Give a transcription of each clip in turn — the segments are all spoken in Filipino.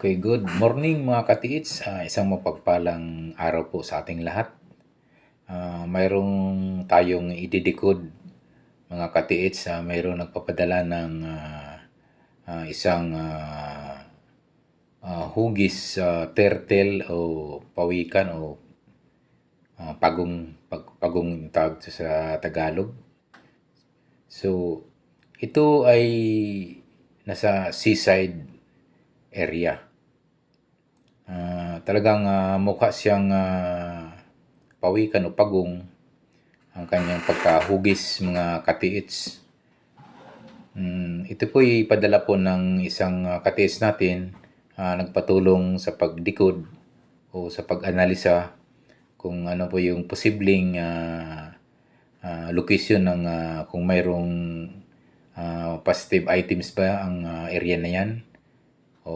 Okay, good morning mga katiits. Isang mapagpalang araw po sa ating lahat. Mayroong tayong ididecode mga katiits. Mayroong nagpapadala ng isang hugis turtle o pawikan o pagong tawag sa Tagalog. So, ito ay nasa seaside area. Talagang mukha siyang pawikan o pagong ang kanyang pagkahugis mga katiits. Ito po ay padala po ng isang katiits natin, nagpatulong sa pagdikod o sa pag-analisa kung ano po yung posibleng location ng kung mayroong positive items ba ang area na yan o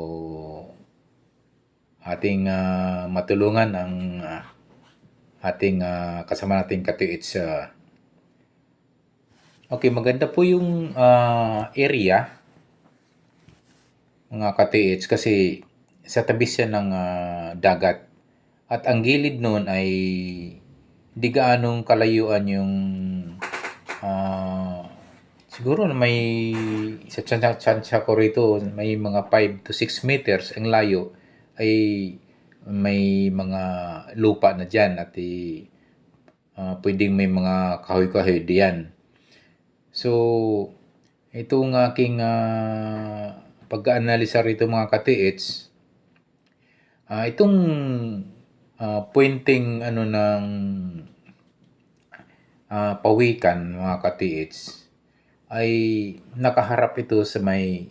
ating matulungan ang ating kasama nating katiits. Okay, maganda po yung area mga katiits kasi sa tabi siya ng dagat at ang gilid noon ay di gaanong kalayuan yung siguro may sa tsansya ko rito may mga 5 to 6 meters ang layo ay may mga lupa na dyan at pwedeng may mga kahoy-kahoy diyan. So, itong aking pag-aanalisa rito mga katiits, itong pointing ng pawikan mga katiits ay nakaharap ito sa may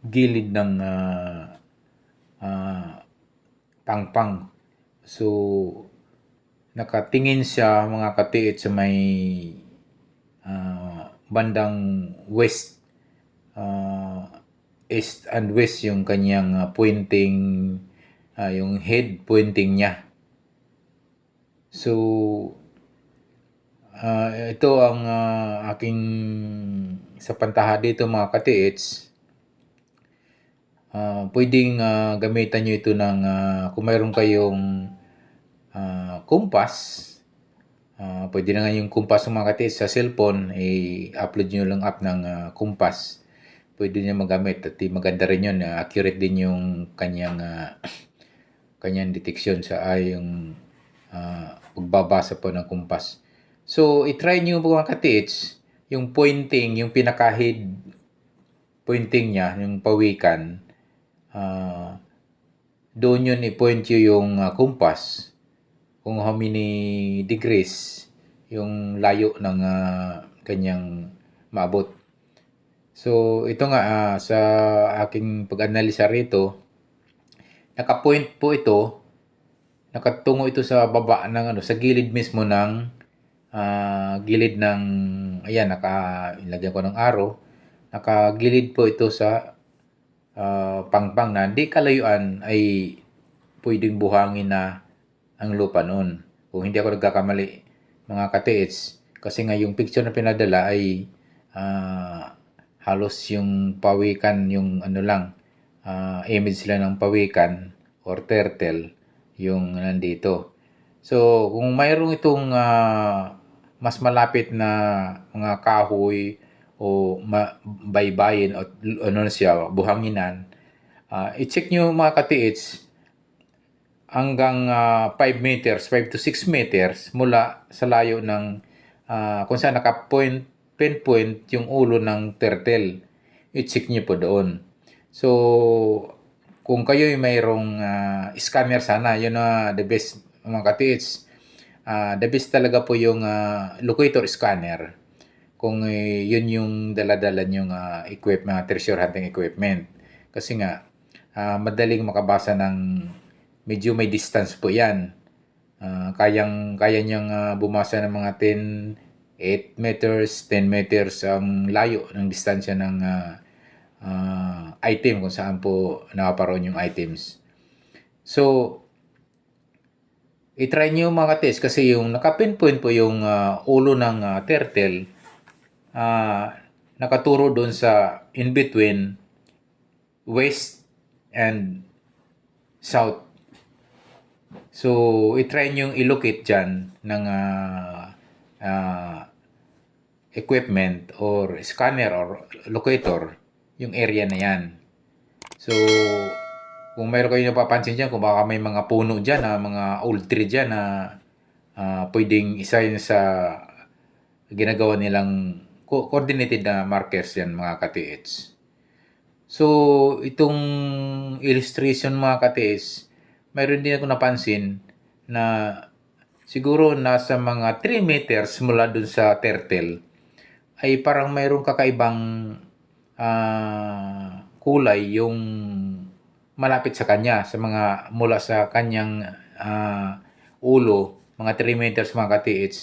gilid ng pangpang. So, nakatingin siya mga katiits sa may bandang west, east and west yung kanyang pointing, yung head pointing niya. So, ito ang aking sa pantaha dito mga katiits. Pwedeng gamitan nyo ito ng kung mayroon kayong kumpas. Pwede na nga yung kumpas ng mga katiits sa cellphone, i-upload nyo lang app ng kumpas. Pwede nyo magamit at maganda rin yun. Accurate din yung kanyang detection sa yung pagbabasa po ng kumpas. So, i-try nyo mga katiits, yung pointing, yung pinaka-head pointing niya, yung pawikan, doon yun i-point yung kumpas kung how many degrees yung layo ng kanyang maabot. So, ito nga sa aking pag-analisa rito, naka-point po ito, nakatungo ito sa baba ng sa gilid mismo ng gilid ng ayan, ilagyan ko ng arrow, nakagilid po ito sa pangpang na di kalayuan ay pwedeng buhangin na ang lupa noon. Kung hindi ako nagkakamali mga katiits, kasi nga yung picture na pinadala ay halos yung pawikan, yung image lang ng pawikan or turtle yung nandito. So, kung mayroong itong mas malapit na mga kahoy o baybayin o siya, buhanginan, i-check nyo mga katiits hanggang 5 meters, 5 to 6 meters mula sa layo ng kung saan pinpoint yung ulo ng turtle. I-check nyo po doon. So, kung kayo mayroong scanner sana, yun the best mga katiits. The best talaga po yung locator scanner kung yun yung dala-dala yung equipment, treasure hunting equipment. Kasi nga, madaling makabasa ng medyo may distance po yan. Kaya niyang bumasa ng mga 8 meters, 10 meters ang layo ng distansya ng item kung saan po nakaparoon yung items. So, i-try nyo mga test kasi yung naka-pinpoint po yung ulo ng turtle, nakaturo doon sa in between west and south. So, i-try nyo i-locate dyan ng equipment or scanner or locator yung area na yan. So, kung mayroon kayo napapansin dyan, kung baka may mga puno dyan, mga old tree dyan na pwedeng isa yun sa ginagawa nilang coordinated na markers yan, mga ka-TH. So, itong illustration, mga ka-TH, mayroon din ako napansin na siguro nasa mga 3 meters mula dun sa turtle ay parang mayroong kakaibang kulay yung malapit sa kanya, sa mga mula sa kanyang ulo, mga 3 meters, mga ka-TH,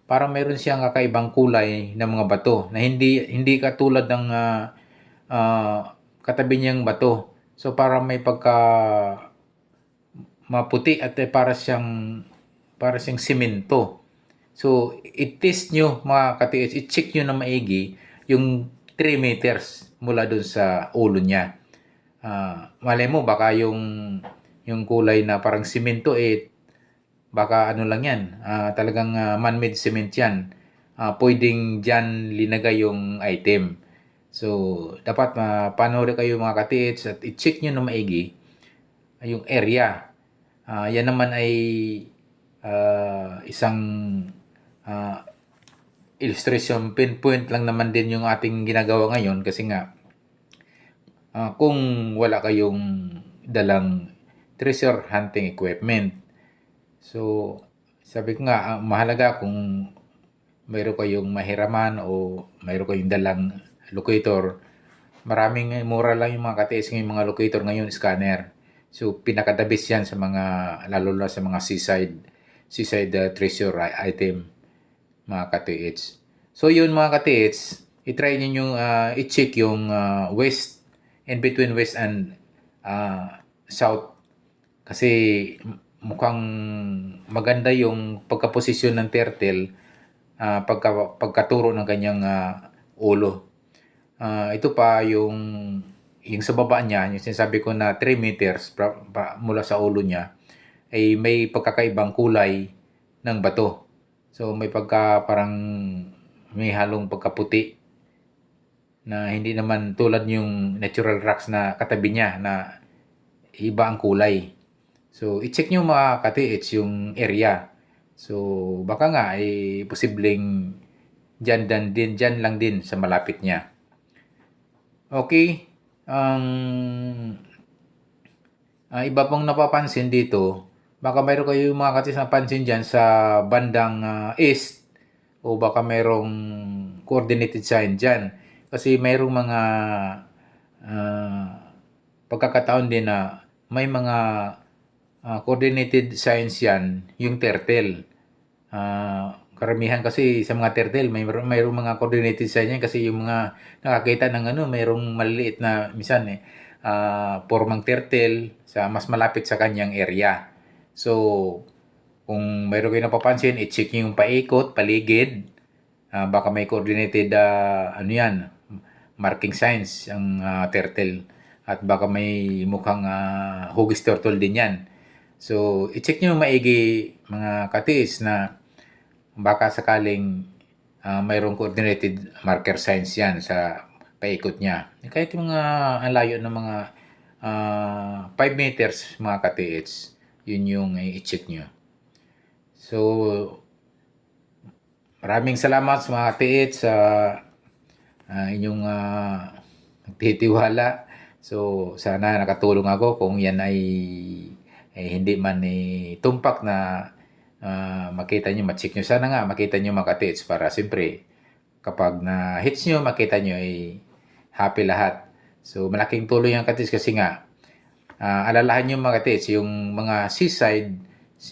parang mayroon siyang kakaibang kulay ng mga bato na hindi katulad ng katabi niyang bato. So parang may pagka maputi at para siyang simento. So i-test nyo, mga ka-TH, i-check nyo na maigi yung 3 meters mula dun sa ulo niya. Malay mo baka yung kulay na parang simento baka ano lang yan, talagang man-made cement yan. Pwedeng dyan linagay yung item. So dapat panoorin kayo, mga ka-TH, at i-check nyo na maigi yung area. Yan naman ay isang illustration, pinpoint lang naman din yung ating ginagawa ngayon kasi nga kung wala kayong dalang treasure hunting equipment. So, sabi ko nga, mahalaga kung mayroon kayong mahiraman o mayroon kayong dalang locator. Maraming mura lang yung mga ka-TH ngayong mga locator ngayon, scanner. So, pinakadabis yan sa mga, lalo na sa mga seaside treasure item, mga ka-TH. So, yun, mga ka-TH, i-try niyo i-check yung west, in between west and south. Kasi mukhang maganda yung pagkaposisyon ng turtle, pagkaturo ng kanyang ulo. Ito pa yung sa baba niya, yung sinasabi ko na 3 meters mula sa ulo niya, ay may pagkakaibang kulay ng bato. So may parang may halong pagkaputi na hindi naman tulad yung natural rocks na katabi niya na iba ang kulay. So i-check nyo, mga ka-TH, yung area. So baka nga ay posibleng dyan lang din sa malapit niya. Okay. Iba pang napapansin dito, baka mayroon kayo, mga ka-TH, napansin dyan sa bandang east, o baka mayroong coordinated sign dyan. Kasi mayroong mga pagkakataon din na may mga coordinated signs yan, yung turtle. Karamihan kasi sa mga turtle, mayroong mga coordinated sign yan kasi yung mga nakakita ng mayroong maliliit na minsan formang turtle sa mas malapit sa kanyang area. So, kung mayroon kayo napapansin, i-check nyo yung paikot, paligid. Baka may coordinated marking signs ang turtle. At baka may mukhang hugis turtle din yan. So, i-check nyo maigi, mga ka-TH, na baka sakaling mayroong coordinated marker signs yan sa paikot niya. Kahit yung ang layo ng mga 5 meters, mga ka-TH, yun yung i-check nyo. So, maraming salamat sa mga ka-TH sa inyong nagtitiwala. So, sana nakatulong ako kung yan ay hindi man tumpak na makita nyo, ma-check nyo. Sana nga makita nyo, mga ka-TH, para siyempre kapag na-hits nyo, makita nyo ay happy lahat. So, malaking tulong yung ka-TH kasi nga alalahan nyo, mga ka-TH, yung mga seaside,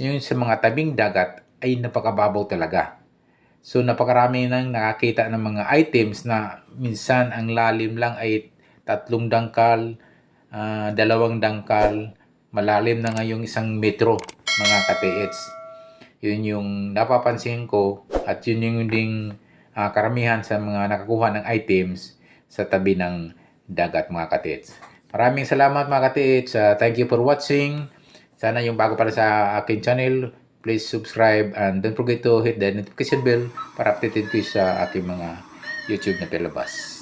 yung sa mga tabing dagat ay napakababaw talaga. So, napakarami nang nakakita ng mga items na minsan ang lalim lang ay 3 dangkal, 2 dangkal, malalim na ngayong 1 metro, mga ka-TH. Yun yung napapansin ko at yun yung ding karamihan sa mga nakakuha ng items sa tabi ng dagat, mga ka-TH. Maraming salamat mga katiits. Thank you for watching. Sana yung bago para sa akin channel, please subscribe and don't forget to hit the notification bell para updated kayo sa aking mga YouTube na palabas.